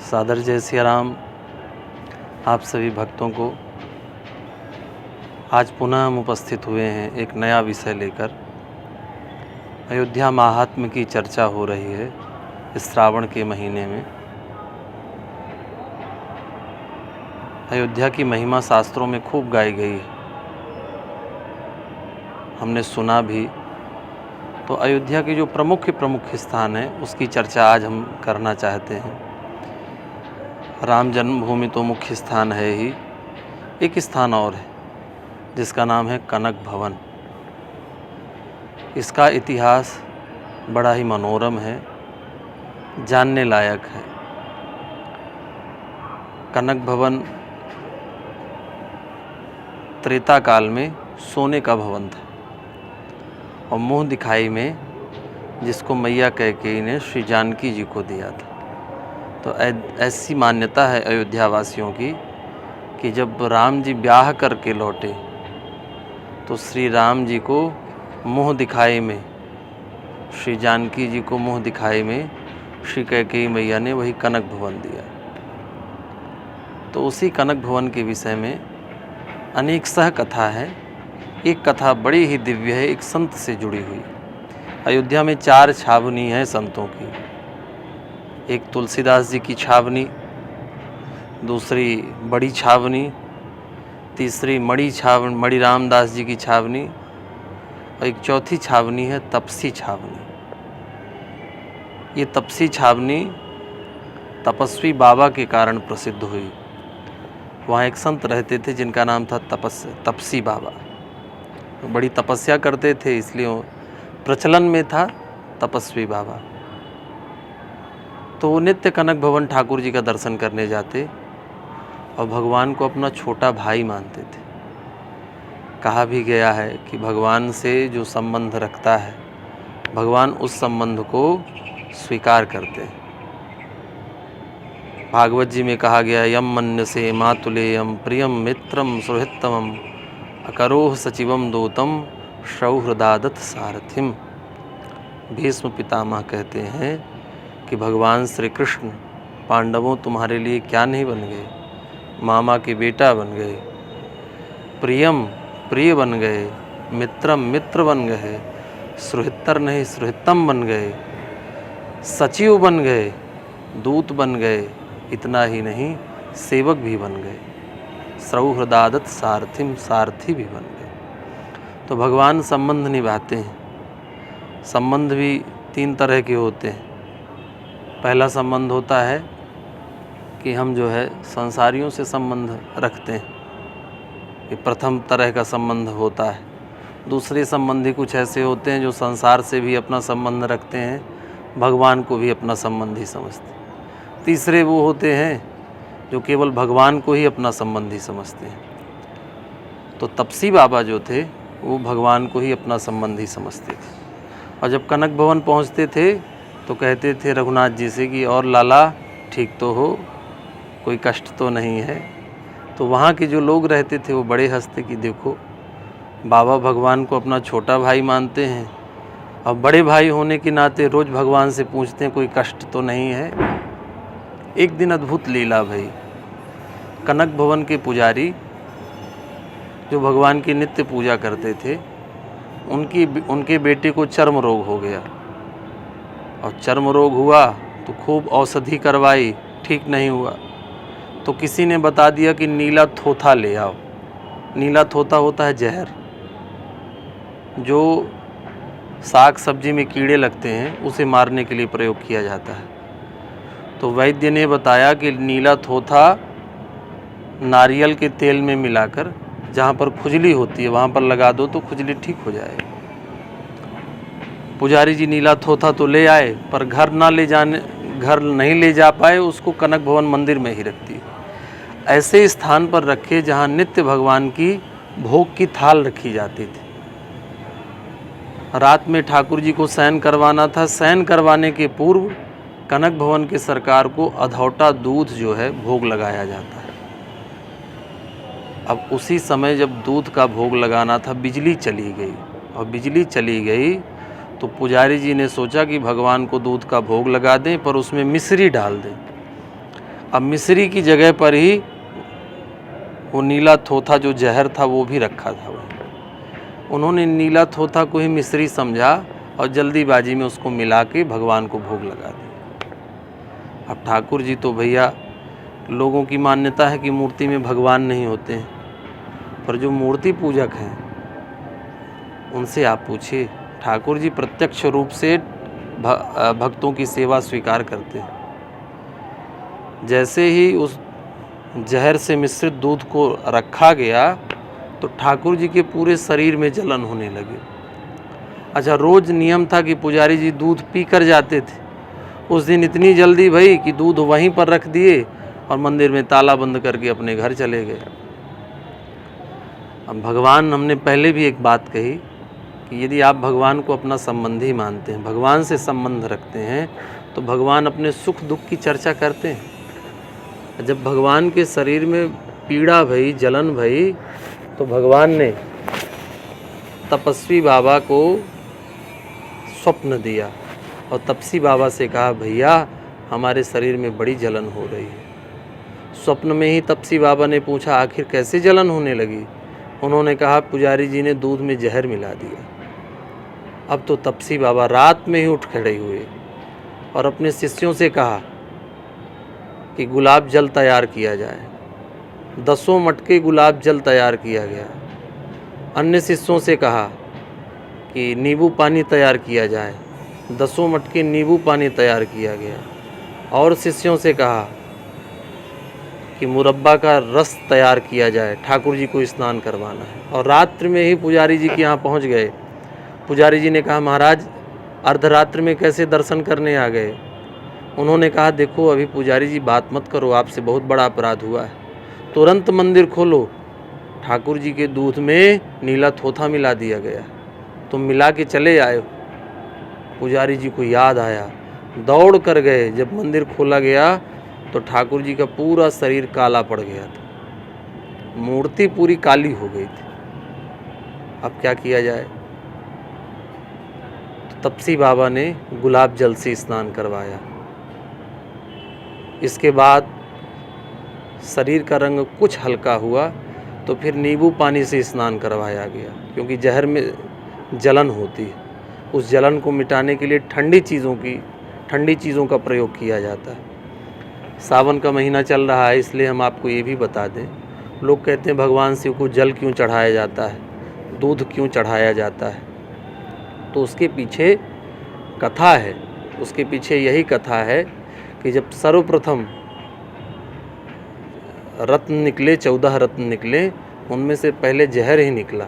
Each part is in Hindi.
सादर जय सिया राम। आप सभी भक्तों को आज पुनः हम उपस्थित हुए हैं एक नया विषय लेकर। अयोध्या महात्म्य की चर्चा हो रही है इस श्रावण के महीने में। अयोध्या की महिमा शास्त्रों में खूब गाई गई है, हमने सुना भी। तो अयोध्या के जो प्रमुख स्थान है उसकी चर्चा आज हम करना चाहते हैं। राम जन्मभूमि तो मुख्य स्थान है ही, एक स्थान और है जिसका नाम है कनक भवन। इसका इतिहास बड़ा ही मनोरम है, जानने लायक है। कनक भवन त्रेता काल में सोने का भवन था और मुँह दिखाई में जिसको मैया कैकेयी ने श्री जानकी जी को दिया था। तो ऐसी मान्यता है अयोध्या वासियों की कि जब राम जी ब्याह करके लौटे तो श्री राम जी को मुँह दिखाई में, श्री जानकी जी को मुँह दिखाई में श्री कैकेयी मैया ने वही कनक भवन दिया। तो उसी कनक भवन के विषय में अनेक सह कथा है। एक कथा बड़ी ही दिव्य है, एक संत से जुड़ी हुई। अयोध्या में 4 छावनी है संतों की। एक तुलसीदास जी की छावनी, दूसरी बड़ी छावनी, तीसरी मणि रामदास जी की छावनी और एक चौथी छावनी है तपसी छावनी। ये तपसी छावनी तपस्वी बाबा के कारण प्रसिद्ध हुई। वहाँ एक संत रहते थे जिनका नाम था तपसी बाबा। बड़ी तपस्या करते थे, इसलिए प्रचलन में था तपस्वी बाबा। तो वो नित्य कनक भवन ठाकुर जी का दर्शन करने जाते और भगवान को अपना छोटा भाई मानते थे। कहा भी गया है कि भगवान से जो संबंध रखता है, भगवान उस संबंध को स्वीकार करते हैं। भागवत जी में कहा गया, यम मन्यसे मातुलेयम प्रियम मित्रम सुहृत्तमम अकरोह सचिवम दूतम सौहृदादत सारथिम। भीष्म पितामह कहते हैं कि भगवान श्री कृष्ण पांडवों तुम्हारे लिए क्या नहीं बन गए, मामा के बेटा बन गए, प्रियम प्रिय बन गए, मित्रम मित्र बन गए, सुहृत्तर नहीं सुहृत्तम बन गए, सचिव बन गए, दूत बन गए। इतना ही नहीं, सेवक भी बन गए, सौहृदादत सारथिम, सारथी भी बन गए। तो भगवान संबंध निभाते हैं। संबंध भी 3 तरह के होते हैं। पहला संबंध होता है कि हम जो है संसारियों से संबंध रखते हैं, ये प्रथम तरह का संबंध होता है। दूसरे संबंधी कुछ ऐसे होते हैं जो संसार से भी अपना संबंध रखते हैं, भगवान को भी अपना संबंधी समझते हैं। तीसरे वो होते हैं जो केवल भगवान को ही अपना संबंधी समझते हैं। तो तपसी बाबा जो थे वो भगवान को ही अपना संबंधी समझते थे। और जब कनक भवन पहुंचते थे तो कहते थे रघुनाथ जी से कि और लाला ठीक तो हो, कोई कष्ट तो नहीं है। तो वहाँ के जो लोग रहते थे वो बड़े हंसते कि देखो बाबा भगवान को अपना छोटा भाई मानते हैं और बड़े भाई होने के नाते रोज़ भगवान से पूछते हैं कोई कष्ट तो नहीं है। एक दिन अद्भुत लीला भई। कनक भवन के पुजारी जो भगवान की नित्य पूजा करते थे, उनके बेटे को चर्म रोग हो गया और चर्म रोग हुआ तो खूब औषधि करवाई, ठीक नहीं हुआ। तो किसी ने बता दिया कि नीला थोथा ले आओ। नीला थोथा होता है जहर, जो साग सब्जी में कीड़े लगते हैं उसे मारने के लिए प्रयोग किया जाता है। तो वैद्य ने बताया कि नीला थोथा नारियल के तेल में मिलाकर जहाँ पर खुजली होती है वहाँ पर लगा दो तो खुजली ठीक हो जाए। पुजारी जी नीला थोथा तो ले आए पर घर नहीं ले जा पाए, उसको कनक भवन मंदिर में ही रख दिए। ऐसे स्थान पर रखे जहाँ नित्य भगवान की भोग की थाल रखी जाती थी। रात में ठाकुर जी को शयन करवाना था। शयन करवाने के पूर्व कनक भवन के सरकार को अधौटा दूध जो है भोग लगाया जाता है। अब उसी समय जब दूध का भोग लगाना था बिजली चली गई, और बिजली चली गई तो पुजारी जी ने सोचा कि भगवान को दूध का भोग लगा दें पर उसमें मिश्री डाल दें। अब मिश्री की जगह पर ही वो नीला थोथा जो जहर था वो भी रखा था वहीं। उन्होंने नीला थोथा को ही मिश्री समझा और जल्दीबाजी में उसको मिला के भगवान को भोग लगा दिया। अब ठाकुर जी तो भैया, लोगों की मान्यता है कि मूर्ति में भगवान नहीं होते हैं, पर जो मूर्ति पूजक हैं उनसे आप पूछिए। ठाकुर जी प्रत्यक्ष रूप से भक्तों की सेवा स्वीकार करते हैं। जैसे ही उस जहर से मिश्रित दूध को रखा गया तो ठाकुर जी के पूरे शरीर में जलन होने लगी। अच्छा, रोज़ नियम था कि पुजारी जी दूध पी कर जाते थे। उस दिन इतनी जल्दी भई कि दूध वहीं पर रख दिए और मंदिर में ताला बंद करके अपने घर चले गए। अब भगवान, हमने पहले भी एक बात कही कि यदि आप भगवान को अपना संबंधी मानते हैं, भगवान से संबंध रखते हैं, तो भगवान अपने सुख दुख की चर्चा करते हैं। जब भगवान के शरीर में पीड़ा भई, जलन भई, तो भगवान ने तपस्वी बाबा को स्वप्न दिया और तपस्वी बाबा से कहा, भैया हमारे शरीर में बड़ी जलन हो रही है। स्वप्न में ही तपस्वी बाबा ने पूछा, आखिर कैसे जलन होने लगी? उन्होंने कहा, पुजारी जी ने दूध में जहर मिला दिया। अब तो तपस्वी बाबा रात में ही उठ खड़े हुए और अपने शिष्यों से कहा कि गुलाब जल तैयार किया जाए। 10 मटके गुलाब जल तैयार किया गया। अन्य शिष्यों से कहा कि नींबू पानी तैयार किया जाए। 10 मटके नींबू पानी तैयार किया गया। और शिष्यों से कहा कि मुरब्बा का रस तैयार किया जाए, ठाकुर जी को स्नान करवाना है। और रात्रि में ही पुजारी जी के यहाँ पहुँच गए। पुजारी जी ने कहा, महाराज अर्धरात्रि में कैसे दर्शन करने आ गए? उन्होंने कहा, देखो अभी पुजारी जी बात मत करो, आपसे बहुत बड़ा अपराध हुआ है। तुरंत मंदिर खोलो। ठाकुर जी के दूध में नीला थोथा मिला दिया गया, तुम मिला के चले आए। पुजारी जी को याद आया, दौड़ कर गए। जब मंदिर खोला गया तो ठाकुर जी का पूरा शरीर काला पड़ गया था, मूर्ति पूरी काली हो गई थी। अब क्या किया जाए? तो तपस्वी बाबा ने गुलाब जल से स्नान करवाया। इसके बाद शरीर का रंग कुछ हल्का हुआ तो फिर नींबू पानी से स्नान करवाया गया, क्योंकि जहर में जलन होती है। उस जलन को मिटाने के लिए ठंडी चीज़ों का प्रयोग किया जाता है। सावन का महीना चल रहा है, इसलिए हम आपको ये भी बता दें, लोग कहते हैं भगवान शिव को जल क्यों चढ़ाया जाता है, दूध क्यों चढ़ाया जाता है? तो उसके पीछे कथा है। उसके पीछे यही कथा है कि जब सर्वप्रथम रत्न निकले, 14 रत्न निकले, उनमें से पहले जहर ही निकला।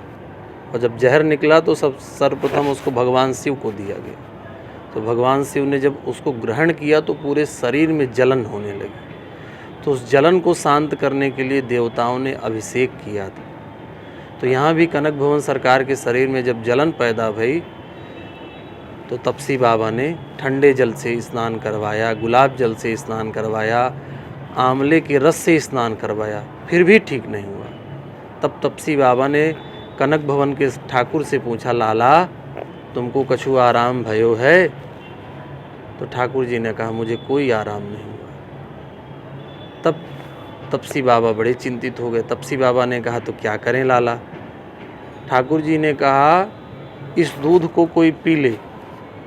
और जब जहर निकला तो सर्वप्रथम उसको भगवान शिव को दिया गया। तो भगवान शिव ने जब उसको ग्रहण किया तो पूरे शरीर में जलन होने लगी। तो उस जलन को शांत करने के लिए देवताओं ने अभिषेक किया था। तो यहाँ भी कनक भवन सरकार के शरीर में जब जलन पैदा भई तो तपस्वी बाबा ने ठंडे जल से स्नान करवाया, गुलाब जल से स्नान करवाया, आंवले के रस से स्नान करवाया, फिर भी ठीक नहीं हुआ। तब तपस्वी बाबा ने कनक भवन के ठाकुर से पूछा, लाला तुमको कछु आराम भयो है? तो ठाकुर जी ने कहा, मुझे कोई आराम नहीं हुआ। तब तपस्वी बाबा बड़े चिंतित हो गए। तपस्वी बाबा ने कहा, तो क्या करें लाला? ठाकुर जी ने कहा, इस दूध को कोई पी ले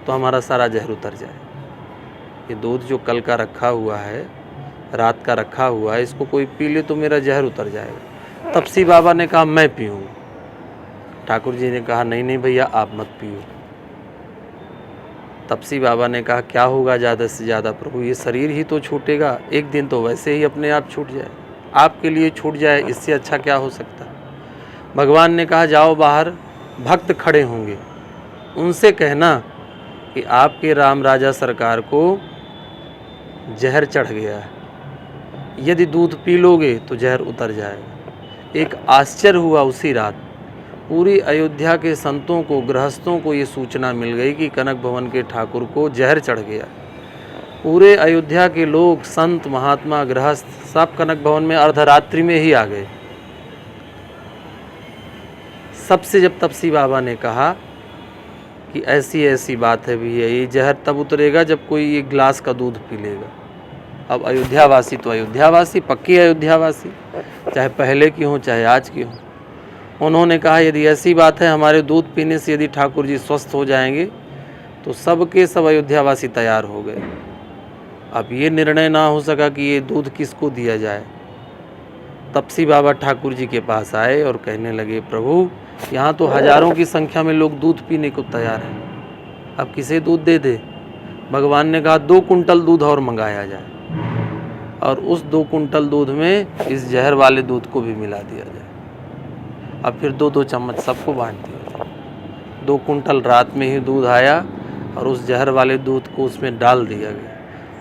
तो हमारा सारा जहर उतर जाए। ये दूध जो कल का रखा हुआ है, रात का रखा हुआ है, इसको कोई पी ले तो मेरा जहर उतर जाएगा। तपस्वी बाबा ने कहा, मैं पीऊँगा। ठाकुर जी ने कहा, नहीं नहीं भैया, आप मत पियो। तपस्वी बाबा ने कहा, क्या होगा ज़्यादा से ज़्यादा प्रभु, ये शरीर ही तो छूटेगा, एक दिन तो वैसे ही अपने आप छूट जाए, आपके लिए छूट जाए, इससे अच्छा क्या हो सकता है? भगवान ने कहा, जाओ बाहर, भक्त खड़े होंगे, उनसे कहना कि आपके राम राजा सरकार को जहर चढ़ गया है, यदि दूध पी लोगे तो जहर उतर जाएगा। एक आश्चर्य हुआ, उसी रात पूरी अयोध्या के संतों को, गृहस्थों को ये सूचना मिल गई कि कनक भवन के ठाकुर को जहर चढ़ गया। पूरे अयोध्या के लोग, संत, महात्मा, गृहस्थ सब कनक भवन में अर्धरात्रि में ही आ गए। सबसे जब तपस्वी बाबा ने कहा कि ऐसी ऐसी बात है भैया, ये जहर तब उतरेगा जब कोई एक गिलास का दूध पी लेगा। अब अयोध्यावासी तो अयोध्यावासी, पक्की अयोध्यावासी, चाहे पहले की हों चाहे आज की हों। उन्होंने कहा यदि ऐसी बात है हमारे दूध पीने से यदि ठाकुर जी स्वस्थ हो जाएंगे तो सब के सब अयोध्यावासी तैयार हो गए। अब ये निर्णय ना हो सका कि ये दूध किसको दिया जाए। तपसी बाबा ठाकुर जी के पास आए और कहने लगे, प्रभु यहाँ तो हजारों की संख्या में लोग दूध पीने को तैयार हैं, अब किसे दूध दे दे। भगवान ने कहा 2 कुंटल दूध और मंगाया जाए और उस 2 कुंटल दूध में इस जहर वाले दूध को भी मिला दिया जाए। अब फिर 2-2 चम्मच सबको बांट दिया जाए। 2 कुंटल रात में ही दूध आया और उस जहर वाले दूध को उसमें डाल दिया गया।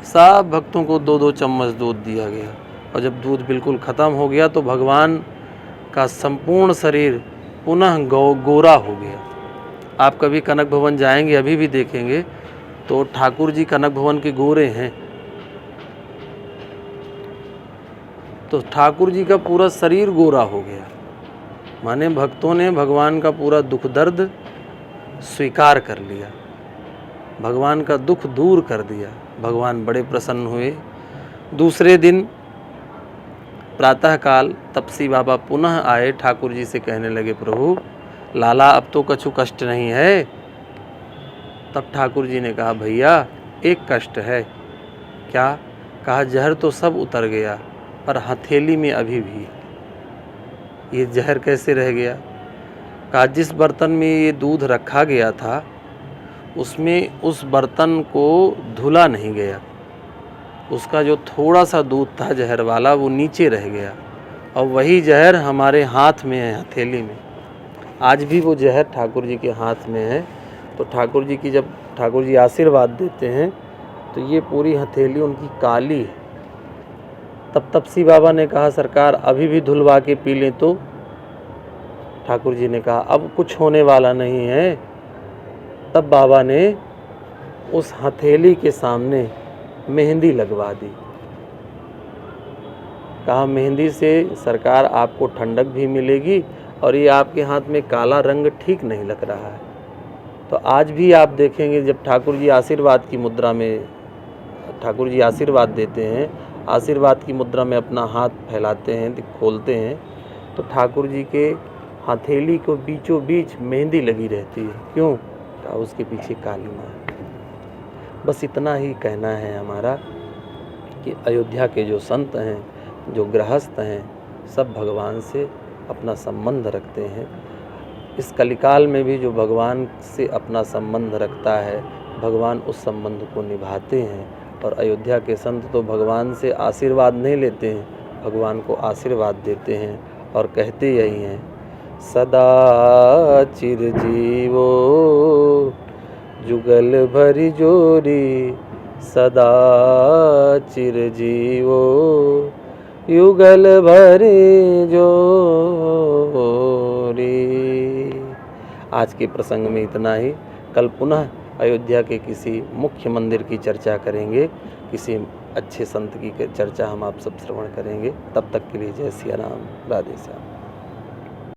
सब भक्तों को 2-2 चम्मच दूध दिया गया और जब दूध बिल्कुल ख़त्म हो गया तो भगवान का संपूर्ण शरीर पुनः गोरा हो गया। आप कभी कनक भवन जाएंगे, अभी भी देखेंगे तो ठाकुर जी कनक भवन के गोरे हैं। तो ठाकुर जी का पूरा शरीर गोरा हो गया, माने भक्तों ने भगवान का पूरा दुख दर्द स्वीकार कर लिया, भगवान का दुख दूर कर दिया। भगवान बड़े प्रसन्न हुए। दूसरे दिन प्रातःकाल तपसी बाबा पुनः आए, ठाकुर जी से कहने लगे, प्रभु लाला अब तो कछु कष्ट नहीं है। तब ठाकुर जी ने कहा, भैया एक कष्ट है। क्या? कहा जहर तो सब उतर गया पर हथेली में अभी भी। ये जहर कैसे रह गया? कहा जिस बर्तन में ये दूध रखा गया था उसमें उस बर्तन को धुला नहीं गया, उसका जो थोड़ा सा दूध था जहर वाला वो नीचे रह गया और वही जहर हमारे हाथ में है, हथेली में। आज भी वो जहर ठाकुर जी के हाथ में है। तो ठाकुर जी की जब ठाकुर जी आशीर्वाद देते हैं तो ये पूरी हथेली उनकी काली है। तब तपसी बाबा ने कहा, सरकार अभी भी धुलवा के पी लें तो? ठाकुर जी ने कहा अब कुछ होने वाला नहीं है। तब बाबा ने उस हथेली के सामने मेहंदी लगवा दी। कहा मेहंदी से सरकार आपको ठंडक भी मिलेगी और ये आपके हाथ में काला रंग ठीक नहीं लग रहा है। तो आज भी आप देखेंगे जब ठाकुर जी आशीर्वाद की मुद्रा में, ठाकुर जी आशीर्वाद देते हैं, आशीर्वाद की मुद्रा में अपना हाथ फैलाते हैं, खोलते हैं, तो ठाकुर जी के हथेली को बीचों बीच मेहंदी लगी रहती है। क्यों? कहा उसके पीछे काली माँ है। बस इतना ही कहना है हमारा कि अयोध्या के जो संत हैं, जो गृहस्थ हैं, सब भगवान से अपना संबंध रखते हैं। इस कलिकाल में भी जो भगवान से अपना संबंध रखता है, भगवान उस संबंध को निभाते हैं। और अयोध्या के संत तो भगवान से आशीर्वाद नहीं लेते हैं, भगवान को आशीर्वाद देते हैं और कहते यही हैं, सदा चिरजीवो जुगल भरी जोरी, सदा चिरजीवो युगल भरी जोरी। आज के प्रसंग में इतना ही। कल पुनः अयोध्या के किसी मुख्य मंदिर की चर्चा करेंगे, किसी अच्छे संत की चर्चा हम आप सब श्रवण करेंगे। तब तक के लिए जय सिया राम, राधे श्याम।